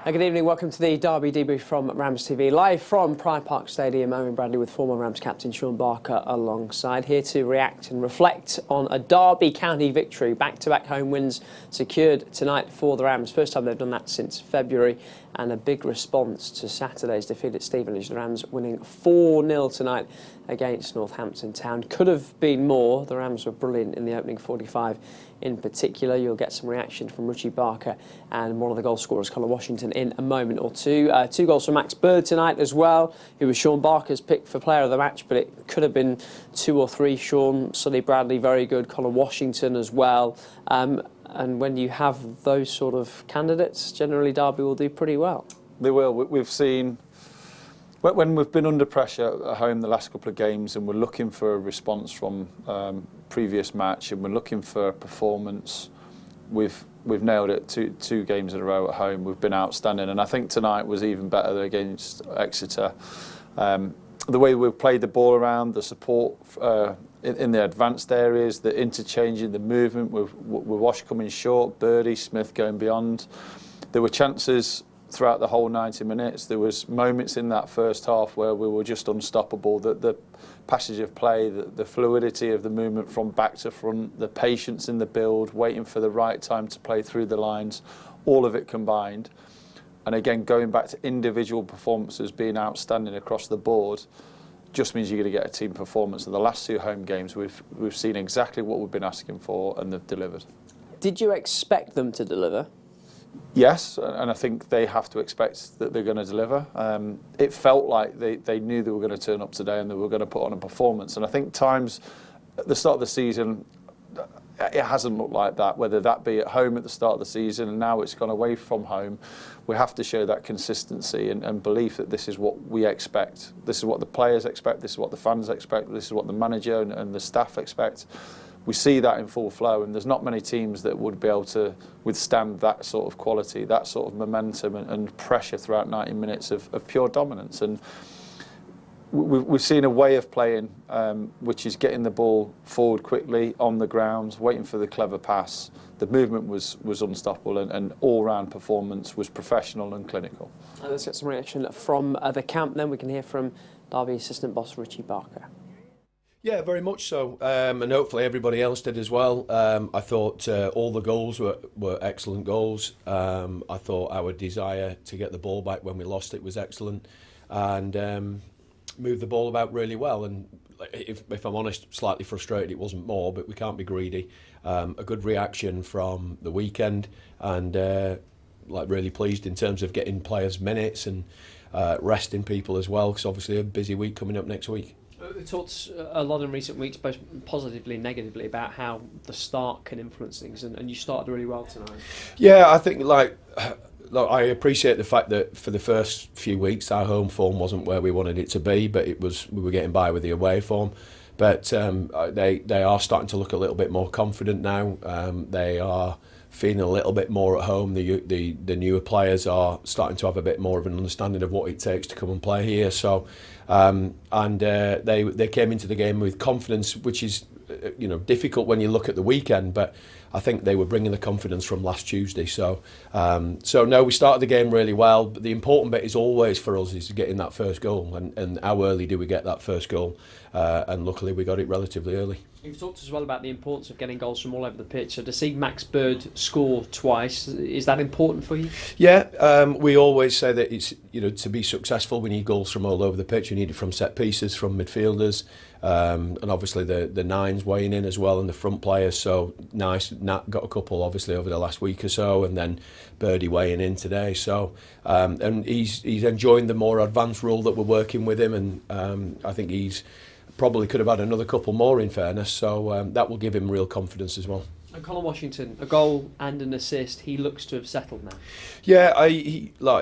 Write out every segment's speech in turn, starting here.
Good evening, welcome to the Derby debrief from RamsTV, live from Pride Park Stadium. Owen Bradley with former Rams captain Shaun Barker alongside, here to react and reflect on a Derby County victory. Back-to-back home wins secured tonight for the Rams. First time they've done that since February, and a big response to Saturday's defeat at Stevenage. The Rams winning 4-0 tonight against Northampton Town. Could have been more. The Rams were brilliant in the opening 45 in particular. You'll get some reaction from Richie Barker and one of the goal scorers, Conor Washington, in a moment or two. 2 goals from Max Bird tonight as well, who was Shaun Barker's pick for player of the match, but it could have been 2 or 3. Shaun, Sonny Bradley, very good. Conor Washington as well. And when you have those sort of candidates, generally Derby will do pretty well. They will. We've seen, when we've been under pressure at home the last couple of games and we're looking for a response from previous match and we're looking for a performance, we've nailed it. Two games in a row at home. We've been outstanding, and I think tonight was even better against Exeter. The way we've played the ball around, the support in the advanced areas, the interchanging, the movement, with Wash coming short, Birdie, Smith going beyond. There were chances throughout the whole 90 minutes. There was moments in that first half where we were just unstoppable. The passage of play, the fluidity of the movement from back to front, the patience in the build, waiting for the right time to play through the lines, all of it combined. And again, going back to individual performances being outstanding across the board, just means you're going to get a team performance. In the last 2 home games, we've seen exactly what we've been asking for, and they've delivered. Did you expect them to deliver? Yes, and I think they have to expect that they're going to deliver. It felt like they knew they were going to turn up today and they were going to put on a performance. And I think times at the start of the season, it hasn't looked like that, whether that be at home at the start of the season and now it's gone away from home. We have to show that consistency and belief that this is what we expect. This is what the players expect, this is what the fans expect, this is what the manager and the staff expect. We see that in full flow, and there's not many teams that would be able to withstand that sort of quality, that sort of momentum and pressure throughout 90 minutes of pure dominance. And we've seen a way of playing which is getting the ball forward quickly on the ground, waiting for the clever pass. The movement was unstoppable, and all-round performance was professional and clinical. Let's get some reaction from the camp then. We can hear from Derby assistant boss Richie Barker. Yeah, very much so, and hopefully everybody else did as well. I thought all the goals were excellent goals. I thought our desire to get the ball back when we lost it was excellent, and moved the ball about really well. And if I'm honest, slightly frustrated it wasn't more, but we can't be greedy. A good reaction from the weekend, and really pleased in terms of getting players minutes and resting people as well, because obviously a busy week coming up next week. We talked a lot in recent weeks, both positively and negatively, about how the start can influence things, and you started really well tonight. Yeah, I think I appreciate the fact that for the first few weeks our home form wasn't where we wanted it to be, but we were getting by with the away form. But they are starting to look a little bit more confident now. They are feeling a little bit more at home. The newer players are starting to have a bit more of an understanding of what it takes to come and play here. So, they came into the game with confidence, which is difficult when you look at the weekend. But I think they were bringing the confidence from last Tuesday. So no, we started the game really well. But the important bit is always for us is getting that first goal, and how early do we get that first goal? And luckily we got it relatively early. You've talked as well about the importance of getting goals from all over the pitch. So to see Max Bird score twice, is that important for you? Yeah, we always say that it's to be successful we need goals from all over the pitch. We need it from set pieces, from midfielders, and obviously the nines weighing in as well, and the front players. So nice, Nat got a couple obviously over the last week or so, and then Birdie weighing in today. So and he's enjoying the more advanced role that we're working with him, and I think he's probably could have had another couple more in fairness, so that will give him real confidence as well. And Conor Washington, a goal and an assist, he looks to have settled now. Yeah, a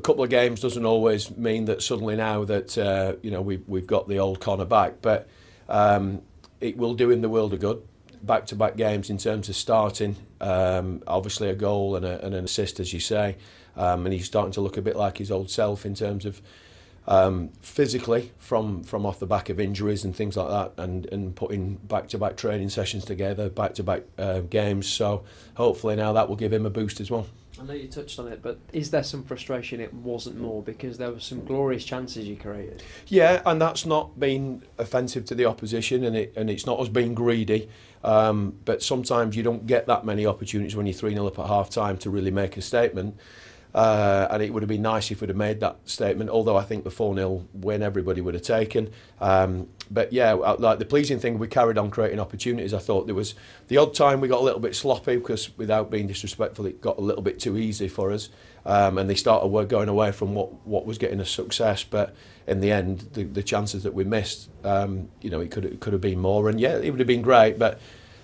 couple of games doesn't always mean that suddenly now that we've got the old Conor back, but it will do him the world of good. Back-to-back games in terms of starting, obviously a goal and an assist, as you say, and he's starting to look a bit like his old self in terms of physically from off the back of injuries and things like that, and putting back-to-back training sessions together, back-to-back games. So hopefully now that will give him a boost as well. I know you touched on it, but is there some frustration it wasn't more, because there were some glorious chances you created? Yeah, and that's not being offensive to the opposition, and it's not us being greedy. But sometimes you don't get that many opportunities when you're 3-0 up at half time to really make a statement. And it would have been nice if we'd have made that statement, although I think the 4-0 win everybody would have taken. But yeah, like the pleasing thing, we carried on creating opportunities. I thought there was the odd time we got a little bit sloppy, because without being disrespectful, it got a little bit too easy for us. And they started going away from what was getting us success. But in the end, the chances that we missed, it could have been more. And yeah, it would have been great, but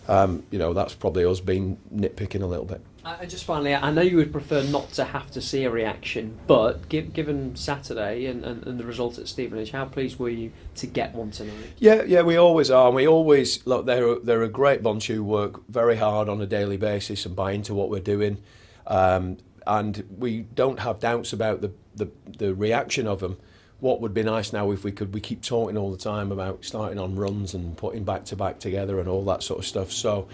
that's probably us being nitpicking a little bit. Just finally, I know you would prefer not to have to see a reaction, but given Saturday and the result at Stevenage, how pleased were you to get one tonight? Yeah, we always are. And we always look. They're a great bunch who work very hard on a daily basis and buy into what we're doing, and we don't have doubts about the reaction of them. What would be nice now if we keep talking all the time about starting on runs and putting back to back together and all that sort of stuff. So.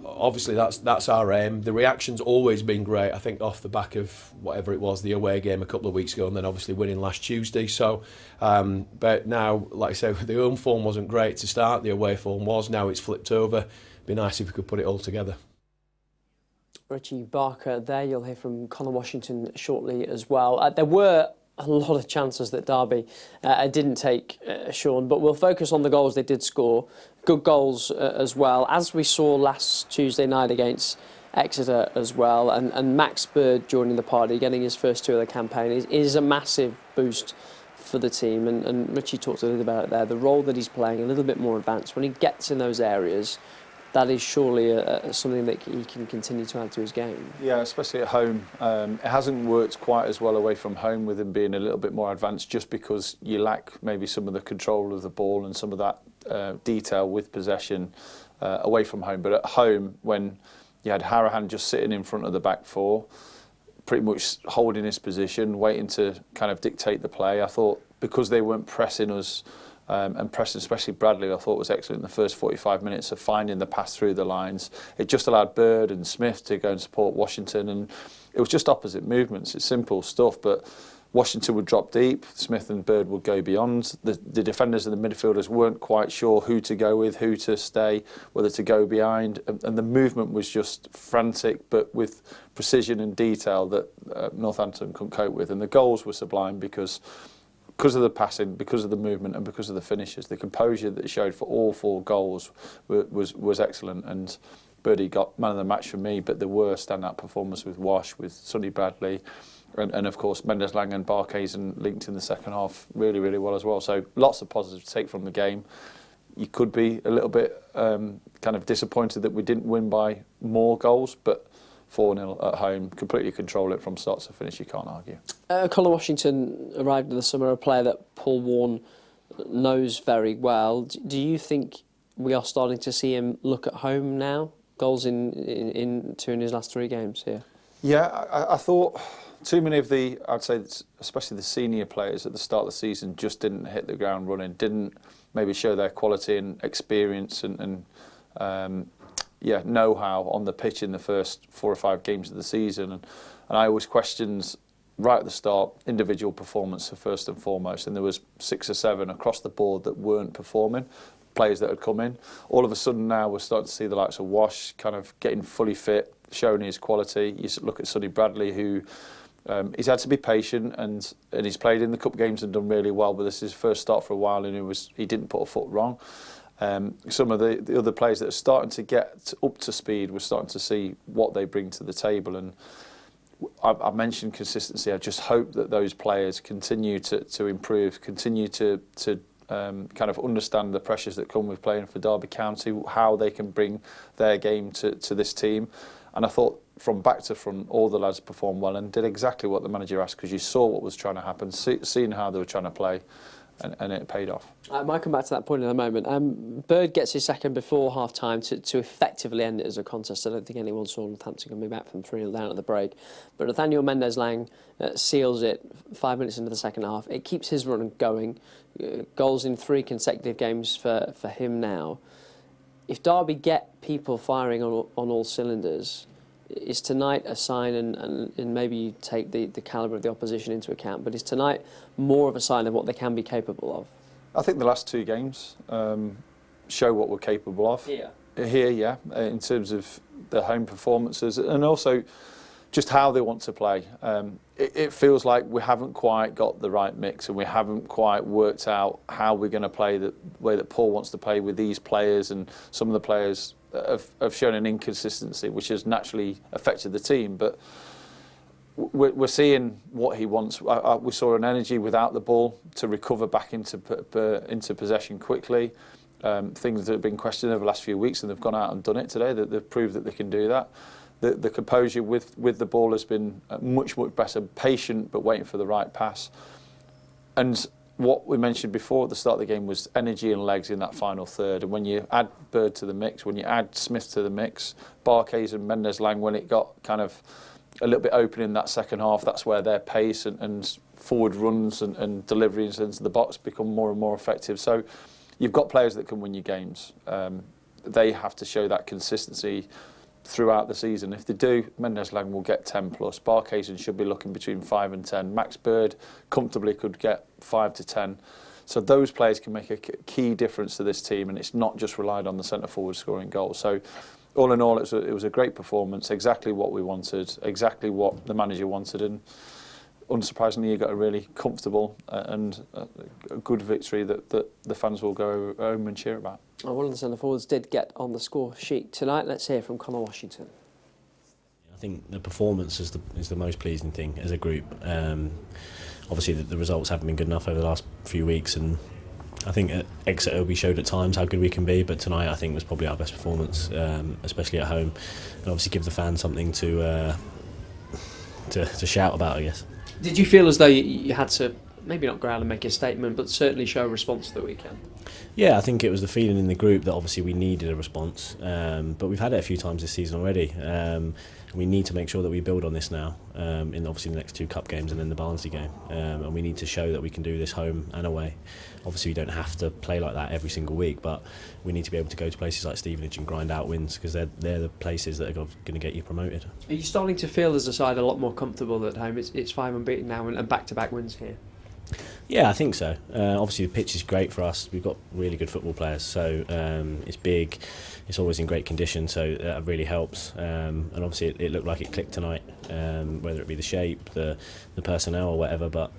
Obviously, that's our aim. The reaction's always been great. I think off the back of whatever it was, the away game a couple of weeks ago, and then obviously winning last Tuesday. So, but now, like I say, the home form wasn't great to start. The away form was. Now it's flipped over. It'd be nice if we could put it all together. Richie Barker there. You'll hear from Conor Washington shortly as well. There were a lot of chances that Derby didn't take, Shaun, but we'll focus on the goals they did score. Good goals as well, as we saw last Tuesday night against Exeter as well. And Max Bird joining the party, getting his first 2 of the campaign, is a massive boost for the team. And Richie talked a little about it there, the role that he's playing, a little bit more advanced. When he gets in those areas, that is surely something that he can continue to add to his game. Yeah, especially at home. It hasn't worked quite as well away from home, with him being a little bit more advanced, just because you lack maybe some of the control of the ball and some of that detail with possession away from home. But at home, when you had Harahan just sitting in front of the back four, pretty much holding his position, waiting to kind of dictate the play, I thought, because they weren't pressing us, and pressing especially Bradley, I thought was excellent in the first 45 minutes of finding the pass through the lines. It just allowed Bird and Smith to go and support Washington, and it was just opposite movements. It's simple stuff, but Washington would drop deep, Smith and Bird would go beyond. The defenders and the midfielders weren't quite sure who to go with, who to stay, whether to go behind, and the movement was just frantic, but with precision and detail that Northampton couldn't cope with. And the goals were sublime because of the passing, because of the movement, and because of the finishes. The composure that it showed for all 4 goals was excellent. And Birdie got man of the match for me, but there were standout performances with Wash, with Sonny Bradley, and of course Mendes-Lang and Barkhuizen linked in the second half really, really well as well. So lots of positives to take from the game. You could be a little bit kind of disappointed that we didn't win by more goals, but 4-0 at home, completely control it from start to finish, you can't argue. Conor Washington arrived in the summer, a player that Paul Warne knows very well. Do you think we are starting to see him look at home now? Goals in 2 in his last 3 games here. Yeah, I thought too many of I'd say especially the senior players at the start of the season just didn't hit the ground running, didn't maybe show their quality and experience and know-how on the pitch in the first 4 or 5 games of the season. And I always questioned right at the start individual performance first and foremost, and there was 6 or 7 across the board that weren't performing, players that had come in. All of a sudden now we're starting to see the likes of Wash kind of getting fully fit, showing his quality. You look at Sonny Bradley, who he's had to be patient, and he's played in the cup games and done really well, but this is his first start for a while, and he didn't put a foot wrong. Some of the other players that are starting to get up to speed, we're starting to see what they bring to the table. And I mentioned consistency. I just hope that those players continue to improve, continue to kind of understand the pressures that come with playing for Derby County, how they can bring their game to this team. And I thought from back to front, all the lads performed well and did exactly what the manager asked, because you saw what was trying to happen, seeing how they were trying to play. And it paid off. I might come back to that point in a moment. Bird gets his second before half-time to effectively end it as a contest. I don't think anyone saw Northampton coming back from 3-0 down at the break. But Nathaniel Mendes-Lang seals it 5 minutes into the second half. It keeps his run going. Goals in 3 consecutive games for him now. If Derby get people firing on all cylinders, is tonight a sign, and maybe you take the calibre of the opposition into account, but is tonight more of a sign of what they can be capable of? I think the last 2 games show what we're capable of. Here, yeah, in terms of the home performances, and also just how they want to play. It feels like we haven't quite got the right mix, and we haven't quite worked out how we're going to play the way that Paul wants to play with these players, and some of the players have shown an inconsistency which has naturally affected the team. But we're seeing what he wants. We saw an energy without the ball to recover back into possession quickly. Things that have been questioned over the last few weeks, and they've gone out and done it today. That they've proved that they can do that. The composure with the ball has been much better. Patient, but waiting for the right pass. And what we mentioned before at the start of the game was energy and legs in that final third. And when you add Bird to the mix, when you add Smith to the mix, Barkes and Mendes-Lang, when it got kind of a little bit open in that second half, that's where their pace and forward runs and deliveries into the box become more and more effective. So you've got players that can win you games. They have to show that consistency throughout the season. If they do, Mendes-Lang will get 10 plus. Barkes should be looking between 5 and 10. Max Bird comfortably could get 5 to 10. So those players can make a key difference to this team, and it's not just relied on the centre forward scoring goals. So all in all, it was a great performance, exactly what we wanted, exactly what the manager wanted, and unsurprisingly, you got a really comfortable and a good victory that the fans will go home and cheer about. Well, one of the centre forwards did get on the score sheet tonight. Let's hear from Conor Washington. I think the performance is the most pleasing thing as a group. Obviously, the results haven't been good enough over the last few weeks, and I think at Exeter we showed at times how good we can be, but tonight I think was probably our best performance, especially at home, and obviously give the fans something to shout about, I guess. Did you feel as though you had to maybe not go out and make a statement, but certainly show a response to the weekend? Yeah, I think it was the feeling in the group that obviously we needed a response, but we've had it a few times this season already. We need to make sure that we build on this now in obviously the next 2 cup games and then the Barnsley game, and we need to show that we can do this home and away. Obviously we don't have to play like that every single week, but we need to be able to go to places like Stevenage and grind out wins, because they're the places that are going to get you promoted. Are you starting to feel as a side a lot more comfortable at home? It's 5 unbeaten now and back-to-back wins here. Yeah, I think so. Obviously the pitch is great for us. We've got really good football players, so it's big, it's always in great condition, so that really helps. And obviously it looked like it clicked tonight, whether it be the shape, the personnel or whatever, but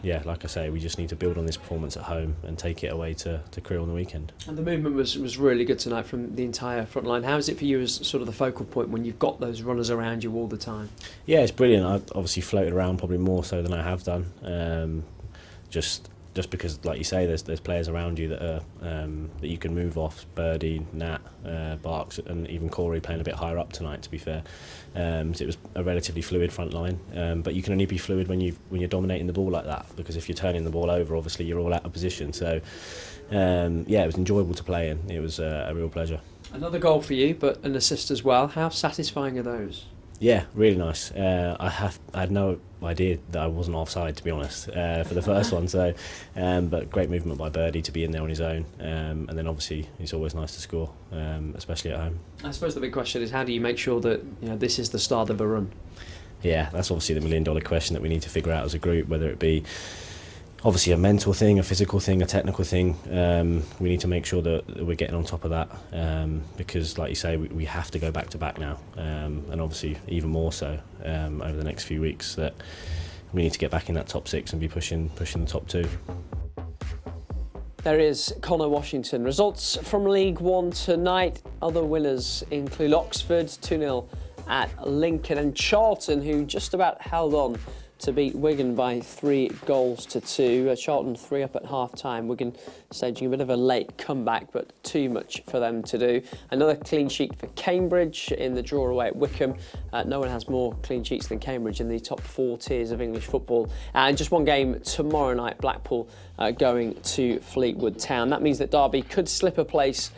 yeah, like I say, we just need to build on this performance at home and take it away to Crewe on the weekend. And the movement was really good tonight from the entire front line. How is it for you as sort of the focal point when you've got those runners around you all the time? Yeah, it's brilliant. I've obviously floated around probably more so than I have done. Just because, like you say, there's players around you that are that you can move off. Birdie, Nat, Barks, and even Corey playing a bit higher up tonight, to be fair. So it was a relatively fluid front line, but you can only be fluid when you're dominating the ball like that, because if you're turning the ball over, obviously you're all out of position. So yeah, it was enjoyable to play in. It was a real pleasure. Another goal for you, but an assist as well. How satisfying are those? Yeah, really nice. I had no idea that I wasn't offside, to be honest, for the first one. So, but great movement by Birdie to be in there on his own, and then obviously it's always nice to score, especially at home. I suppose the big question is, how do you make sure that this is the start of a run? Yeah, that's obviously the $1 million question that we need to figure out as a group, whether it be obviously a mental thing, a physical thing, a technical thing. We need to make sure that we're getting on top of that, because like you say, we have to go back to back now, and obviously even more so over the next few weeks, that we need to get back in that top 6 and be pushing the top 2. There is Conor Washington. Results from League One tonight. Other winners include Oxford 2-0 at Lincoln, and Charlton, who just about held on to beat Wigan by 3-2. Charlton 3 up at half-time. Wigan staging a bit of a late comeback, but too much for them to do. Another clean sheet for Cambridge in the draw away at Wycombe. No one has more clean sheets than Cambridge in the top 4 tiers of English football. And just one game tomorrow night, Blackpool going to Fleetwood Town. That means that Derby could slip a place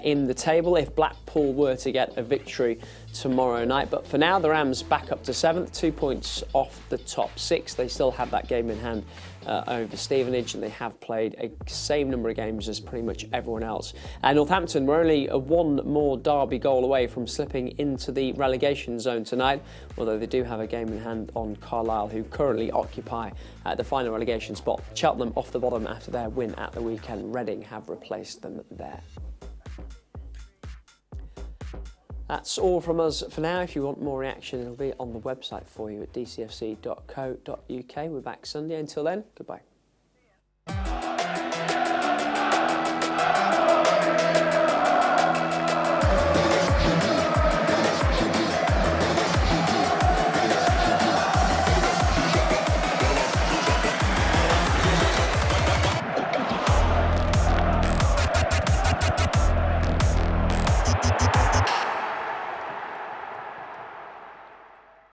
in the table if Blackpool were to get a victory tomorrow night. But for now, the Rams back up to 7th, 2 points off the top 6. They still have that game in hand over Stevenage, and they have played a same number of games as pretty much everyone else. Northampton were only one more Derby goal away from slipping into the relegation zone tonight, although they do have a game in hand on Carlisle, who currently occupy the final relegation spot. Cheltenham off the bottom after their win at the weekend. Reading have replaced them there. That's all from us for now. If you want more reaction, it'll be on the website for you at dcfc.co.uk. We're back Sunday. Until then, goodbye.